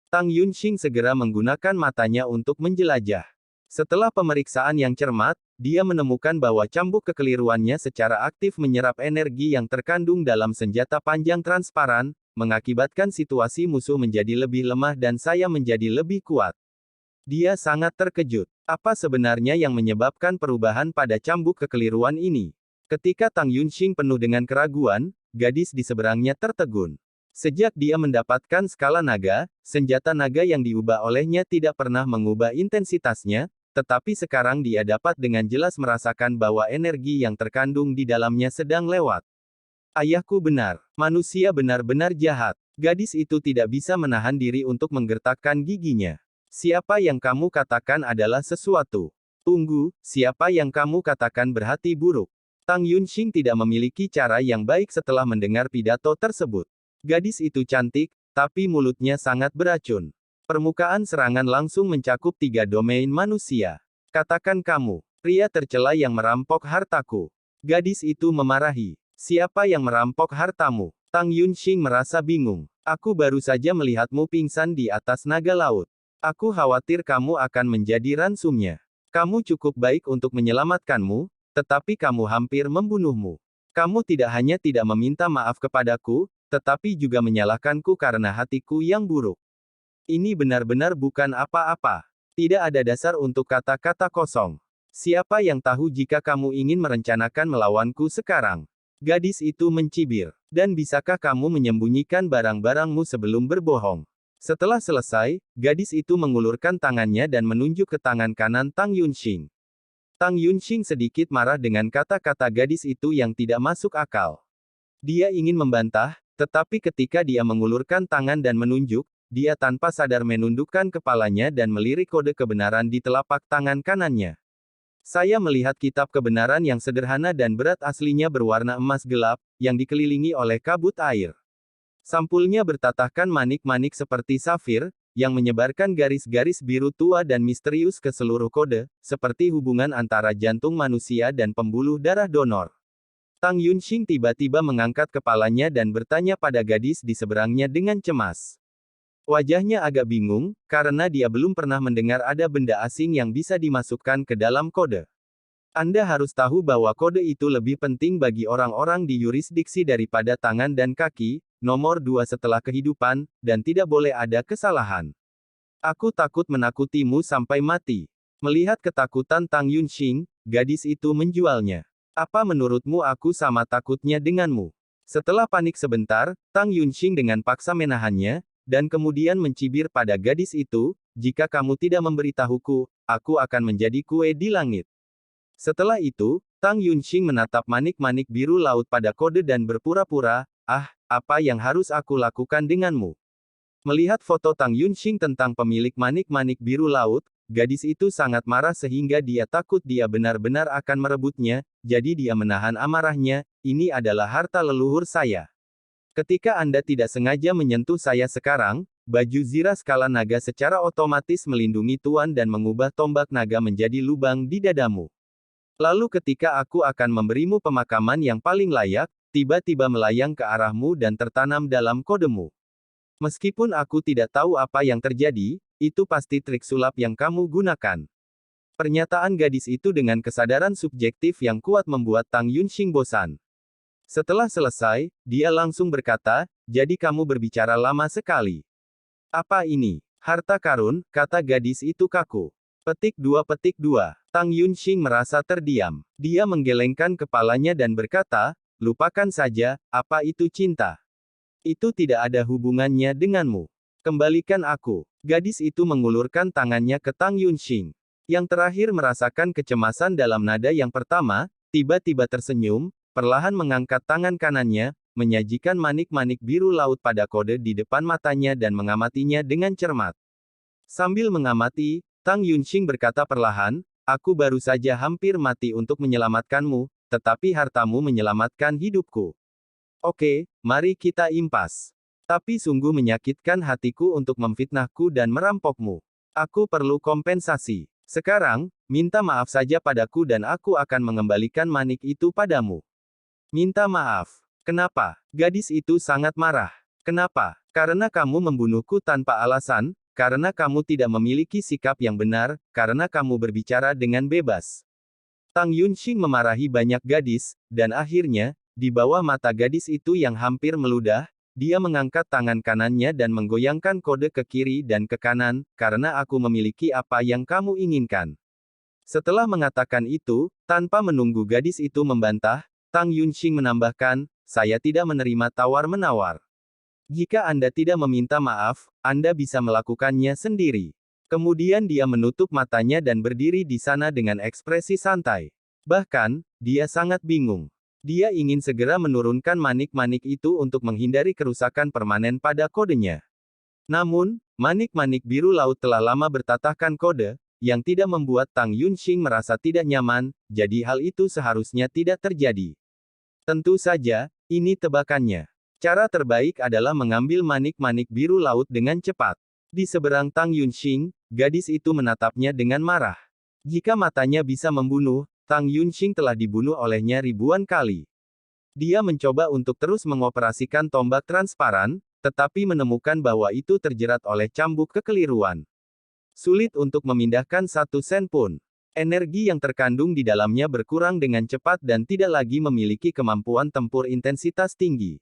Tang Yunxing segera menggunakan matanya untuk menjelajah. Setelah pemeriksaan yang cermat, dia menemukan bahwa cambuk kekeliruannya secara aktif menyerap energi yang terkandung dalam senjata panjang transparan, mengakibatkan situasi musuh menjadi lebih lemah dan saya menjadi lebih kuat. Dia sangat terkejut. Apa sebenarnya yang menyebabkan perubahan pada cambuk kekeliruan ini? Ketika Tang Yunxing penuh dengan keraguan, gadis di seberangnya tertegun. Sejak dia mendapatkan skala naga, senjata naga yang diubah olehnya tidak pernah mengubah intensitasnya, tetapi sekarang dia dapat dengan jelas merasakan bahwa energi yang terkandung di dalamnya sedang lewat. Ayahku benar, manusia benar-benar jahat. Gadis itu tidak bisa menahan diri untuk menggertakkan giginya. Siapa yang kamu katakan adalah sesuatu? Tunggu, siapa yang kamu katakan berhati buruk? Tang Yunxing tidak memiliki cara yang baik setelah mendengar pidato tersebut. Gadis itu cantik, tapi mulutnya sangat beracun. Permukaan serangan langsung mencakup 3 domain manusia. Katakan kamu, pria tercela yang merampok hartaku. Gadis itu memarahi. Siapa yang merampok hartamu? Tang Yunxing merasa bingung. Aku baru saja melihatmu pingsan di atas naga laut. Aku khawatir kamu akan menjadi ransumnya. Kamu cukup baik untuk menyelamatkanmu, tetapi kamu hampir membunuhmu. Kamu tidak hanya tidak meminta maaf kepadaku, tetapi juga menyalahkanku karena hatiku yang buruk. Ini benar-benar bukan apa-apa. Tidak ada dasar untuk kata-kata kosong. Siapa yang tahu jika kamu ingin merencanakan melawanku sekarang? Gadis itu mencibir. Dan bisakah kamu menyembunyikan barang-barangmu sebelum berbohong? Setelah selesai, gadis itu mengulurkan tangannya dan menunjuk ke tangan kanan Tang Yunxing. Tang Yunxing sedikit marah dengan kata-kata gadis itu yang tidak masuk akal. Dia ingin membantah, tetapi ketika dia mengulurkan tangan dan menunjuk, dia tanpa sadar menundukkan kepalanya dan melirik kode kebenaran di telapak tangan kanannya. Saya melihat kitab kebenaran yang sederhana dan berat aslinya berwarna emas gelap, yang dikelilingi oleh kabut air. Sampulnya bertatahkan manik-manik seperti safir, yang menyebarkan garis-garis biru tua dan misterius ke seluruh kode, seperti hubungan antara jantung manusia dan pembuluh darah donor. Tang Yunxing tiba-tiba mengangkat kepalanya dan bertanya pada gadis di seberangnya dengan cemas. Wajahnya agak bingung, karena dia belum pernah mendengar ada benda asing yang bisa dimasukkan ke dalam kode. Anda harus tahu bahwa kode itu lebih penting bagi orang-orang di yurisdiksi daripada tangan dan kaki, nomor 2 setelah kehidupan, dan tidak boleh ada kesalahan. Aku takut menakutimu sampai mati. Melihat ketakutan Tang Yunxing, gadis itu menjualnya. Apa menurutmu aku sama takutnya denganmu? Setelah panik sebentar, Tang Yunxing dengan paksa menahannya, dan kemudian mencibir pada gadis itu, jika kamu tidak memberitahuku, aku akan menjadi kue di langit. Setelah itu, Tang Yunxing menatap manik-manik biru laut pada kode dan berpura-pura, apa yang harus aku lakukan denganmu? Melihat foto Tang Yunxing tentang pemilik manik-manik biru laut, gadis itu sangat marah sehingga dia takut dia benar-benar akan merebutnya, jadi dia menahan amarahnya, ini adalah harta leluhur saya. Ketika Anda tidak sengaja menyentuh saya sekarang, baju zirah skala naga secara otomatis melindungi Tuan dan mengubah tombak naga menjadi lubang di dadamu. Lalu ketika aku akan memberimu pemakaman yang paling layak, tiba-tiba melayang ke arahmu dan tertanam dalam kodemu. Meskipun aku tidak tahu apa yang terjadi, itu pasti trik sulap yang kamu gunakan. Pernyataan gadis itu dengan kesadaran subjektif yang kuat membuat Tang Yunxing bosan. Setelah selesai, dia langsung berkata, jadi kamu berbicara lama sekali. Apa ini? Harta karun, kata gadis itu kaku. Petik 2. Tang Yunxing merasa terdiam. Dia menggelengkan kepalanya dan berkata, lupakan saja, apa itu cinta? Itu tidak ada hubungannya denganmu. Kembalikan aku. Gadis itu mengulurkan tangannya ke Tang Yunxing. Yang terakhir merasakan kecemasan dalam nada yang pertama, tiba-tiba tersenyum, perlahan mengangkat tangan kanannya, menyajikan manik-manik biru laut pada kode di depan matanya dan mengamatinya dengan cermat. Sambil mengamati, Tang Yunxing berkata perlahan, aku baru saja hampir mati untuk menyelamatkanmu, tetapi hartamu menyelamatkan hidupku. Oke, mari kita impas. Tapi sungguh menyakitkan hatiku untuk memfitnahku dan merampokmu. Aku perlu kompensasi. Sekarang, minta maaf saja padaku dan aku akan mengembalikan manik itu padamu. Minta maaf. Kenapa? Gadis itu sangat marah. Kenapa? Karena kamu membunuhku tanpa alasan, karena kamu tidak memiliki sikap yang benar, karena kamu berbicara dengan bebas. Tang Yunxing memarahi banyak gadis, dan akhirnya, di bawah mata gadis itu yang hampir meludah, dia mengangkat tangan kanannya dan menggoyangkan kode ke kiri dan ke kanan, karena aku memiliki apa yang kamu inginkan. Setelah mengatakan itu, tanpa menunggu gadis itu membantah, Tang Yunxing menambahkan, saya tidak menerima tawar-menawar. Jika Anda tidak meminta maaf, Anda bisa melakukannya sendiri. Kemudian dia menutup matanya dan berdiri di sana dengan ekspresi santai. Bahkan, dia sangat bingung. Dia ingin segera menurunkan manik-manik itu untuk menghindari kerusakan permanen pada kodenya. Namun, manik-manik biru laut telah lama bertatahkan kode, yang tidak membuat Tang Yunxing merasa tidak nyaman, jadi hal itu seharusnya tidak terjadi. Tentu saja, ini tebakannya. Cara terbaik adalah mengambil manik-manik biru laut dengan cepat. Di seberang Tang Yunxing, gadis itu menatapnya dengan marah. Jika matanya bisa membunuh, Tang Yunxing telah dibunuh olehnya ribuan kali. Dia mencoba untuk terus mengoperasikan tombak transparan, tetapi menemukan bahwa itu terjerat oleh cambuk kekeliruan. Sulit untuk memindahkan satu sen pun. Energi yang terkandung di dalamnya berkurang dengan cepat dan tidak lagi memiliki kemampuan tempur intensitas tinggi.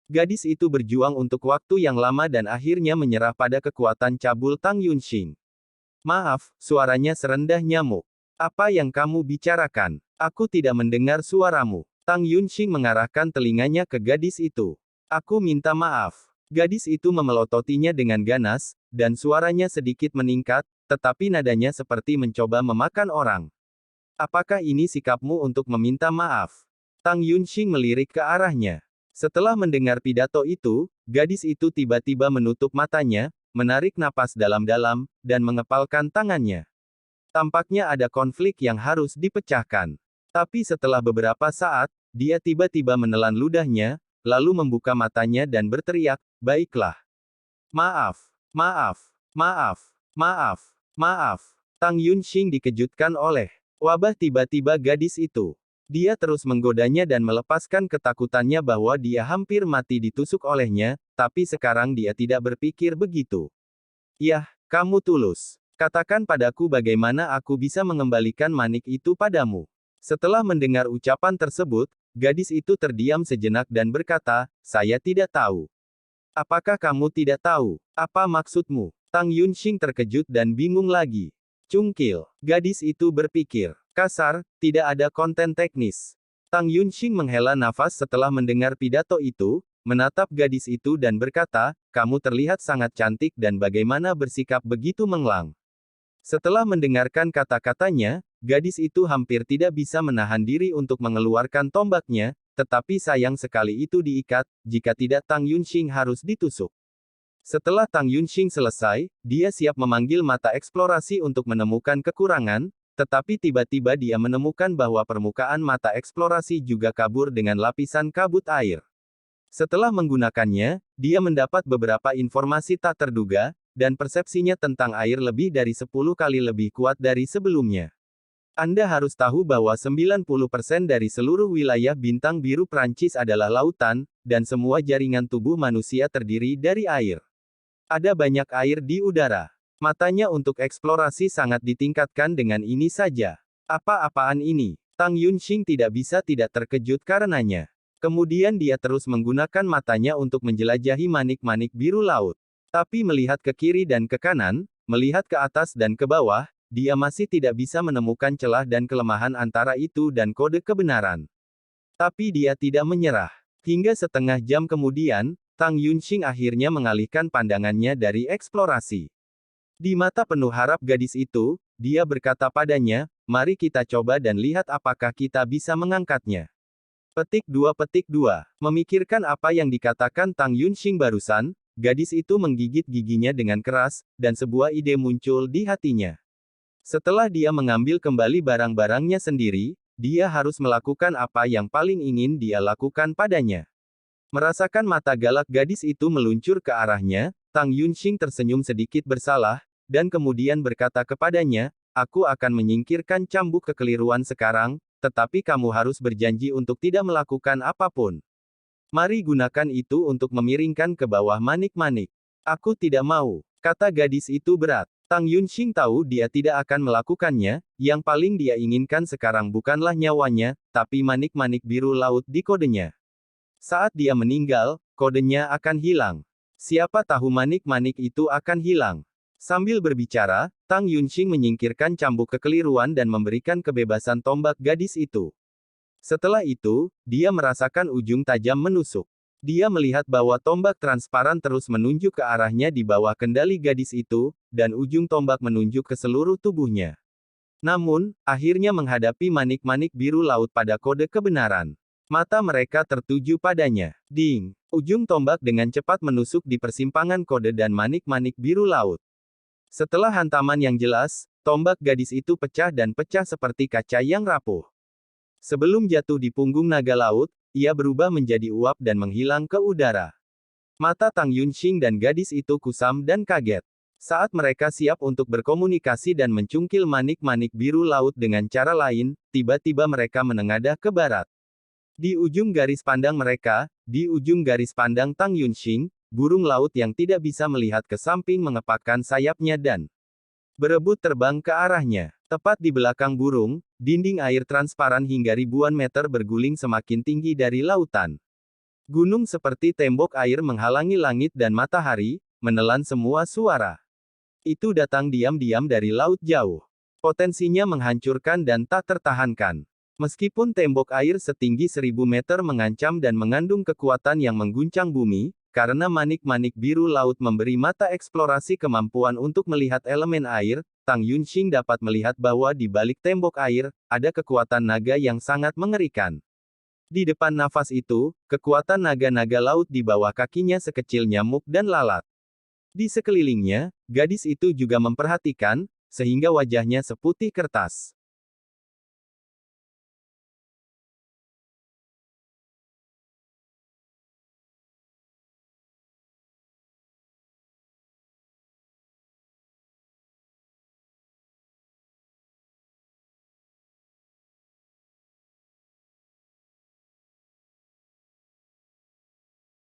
Gadis itu berjuang untuk waktu yang lama dan akhirnya menyerah pada kekuatan cabul Tang Yunxing. Maaf, suaranya serendah nyamuk. Apa yang kamu bicarakan? Aku tidak mendengar suaramu. Tang Yunxing mengarahkan telinganya ke gadis itu. Aku minta maaf. Gadis itu memelototinya dengan ganas, dan suaranya sedikit meningkat, tetapi nadanya seperti mencoba memakan orang. Apakah ini sikapmu untuk meminta maaf? Tang Yunxing melirik ke arahnya. Setelah mendengar pidato itu, gadis itu tiba-tiba menutup matanya, menarik napas dalam-dalam, dan mengepalkan tangannya. Tampaknya ada konflik yang harus dipecahkan. Tapi setelah beberapa saat, dia tiba-tiba menelan ludahnya, lalu membuka matanya dan berteriak, baiklah. Maaf, maaf, maaf, maaf, maaf. Tang Yunxing dikejutkan oleh wabah tiba-tiba gadis itu. Dia terus menggodanya dan melepaskan ketakutannya bahwa dia hampir mati ditusuk olehnya, tapi sekarang dia tidak berpikir begitu. Yah, kamu tulus. Katakan padaku bagaimana aku bisa mengembalikan manik itu padamu. Setelah mendengar ucapan tersebut, gadis itu terdiam sejenak dan berkata, saya tidak tahu. Apakah kamu tidak tahu? Apa maksudmu? Tang Yunxing terkejut dan bingung lagi. Cungkil. Gadis itu berpikir. Kasar, tidak ada konten teknis. Tang Yunxing menghela nafas setelah mendengar pidato itu, menatap gadis itu dan berkata, kamu terlihat sangat cantik dan bagaimana bersikap begitu menglang. Setelah mendengarkan kata-katanya, gadis itu hampir tidak bisa menahan diri untuk mengeluarkan tombaknya, tetapi sayang sekali itu diikat, jika tidak Tang Yunxing harus ditusuk. Setelah Tang Yunxing selesai, dia siap memanggil mata eksplorasi untuk menemukan kekurangan, tetapi tiba-tiba dia menemukan bahwa permukaan mata eksplorasi juga kabur dengan lapisan kabut air. Setelah menggunakannya, dia mendapat beberapa informasi tak terduga, dan persepsinya tentang air lebih dari 10 kali lebih kuat dari sebelumnya. Anda harus tahu bahwa 90% dari seluruh wilayah bintang biru Prancis adalah lautan, dan semua jaringan tubuh manusia terdiri dari air. Ada banyak air di udara. Matanya untuk eksplorasi sangat ditingkatkan dengan ini saja. Apa-apaan ini? Tang Yunxing tidak bisa tidak terkejut karenanya. Kemudian dia terus menggunakan matanya untuk menjelajahi manik-manik biru laut. Tapi melihat ke kiri dan ke kanan, melihat ke atas dan ke bawah, dia masih tidak bisa menemukan celah dan kelemahan antara itu dan kode kebenaran. Tapi dia tidak menyerah. Hingga setengah jam kemudian, Tang Yunxing akhirnya mengalihkan pandangannya dari eksplorasi. Di mata penuh harap gadis itu, dia berkata padanya, mari kita coba dan lihat apakah kita bisa mengangkatnya. Petik 2. Memikirkan apa yang dikatakan Tang Yunxing barusan, gadis itu menggigit giginya dengan keras, dan sebuah ide muncul di hatinya. Setelah dia mengambil kembali barang-barangnya sendiri, dia harus melakukan apa yang paling ingin dia lakukan padanya. Merasakan mata galak gadis itu meluncur ke arahnya, Tang Yunxing tersenyum sedikit bersalah, dan kemudian berkata kepadanya, aku akan menyingkirkan cambuk kekeliruan sekarang, tetapi kamu harus berjanji untuk tidak melakukan apapun. Mari gunakan itu untuk memiringkan ke bawah manik-manik. Aku tidak mau, kata gadis itu berat. Tang Yunxing tahu dia tidak akan melakukannya, yang paling dia inginkan sekarang bukanlah nyawanya, tapi manik-manik biru laut di kodenya. Saat dia meninggal, kodenya akan hilang. Siapa tahu manik-manik itu akan hilang. Sambil berbicara, Tang Yunxing menyingkirkan cambuk kekeliruan dan memberikan kebebasan tombak gadis itu. Setelah itu, dia merasakan ujung tajam menusuk. Dia melihat bahwa tombak transparan terus menunjuk ke arahnya di bawah kendali gadis itu, dan ujung tombak menunjuk ke seluruh tubuhnya. Namun, akhirnya menghadapi manik-manik biru laut pada kode kebenaran. Mata mereka tertuju padanya. Ding! Ujung tombak dengan cepat menusuk di persimpangan kode dan manik-manik biru laut. Setelah hantaman yang jelas, tombak gadis itu pecah dan pecah seperti kaca yang rapuh. Sebelum jatuh di punggung naga laut, ia berubah menjadi uap dan menghilang ke udara. Mata Tang Yunxing dan gadis itu kusam dan kaget. Saat mereka siap untuk berkomunikasi dan mencungkil manik-manik biru laut dengan cara lain, tiba-tiba mereka menengadah ke barat. Di ujung garis pandang mereka, di ujung garis pandang Tang Yunxing, burung laut yang tidak bisa melihat ke samping mengepakkan sayapnya dan berebut terbang ke arahnya. Tepat di belakang burung, dinding air transparan hingga ribuan meter berguling semakin tinggi dari lautan. Gunung seperti tembok air menghalangi langit dan matahari, menelan semua suara. Itu datang diam-diam dari laut jauh. Potensinya menghancurkan dan tak tertahankan. Meskipun tembok air setinggi 1000 meter mengancam dan mengandung kekuatan yang mengguncang bumi, karena manik-manik biru laut memberi mata eksplorasi kemampuan untuk melihat elemen air, Tang Yunxing dapat melihat bahwa di balik tembok air, ada kekuatan naga yang sangat mengerikan. Di depan nafas itu, kekuatan naga-naga laut di bawah kakinya sekecil nyamuk dan lalat. Di sekelilingnya, gadis itu juga memperhatikan, sehingga wajahnya seputih kertas.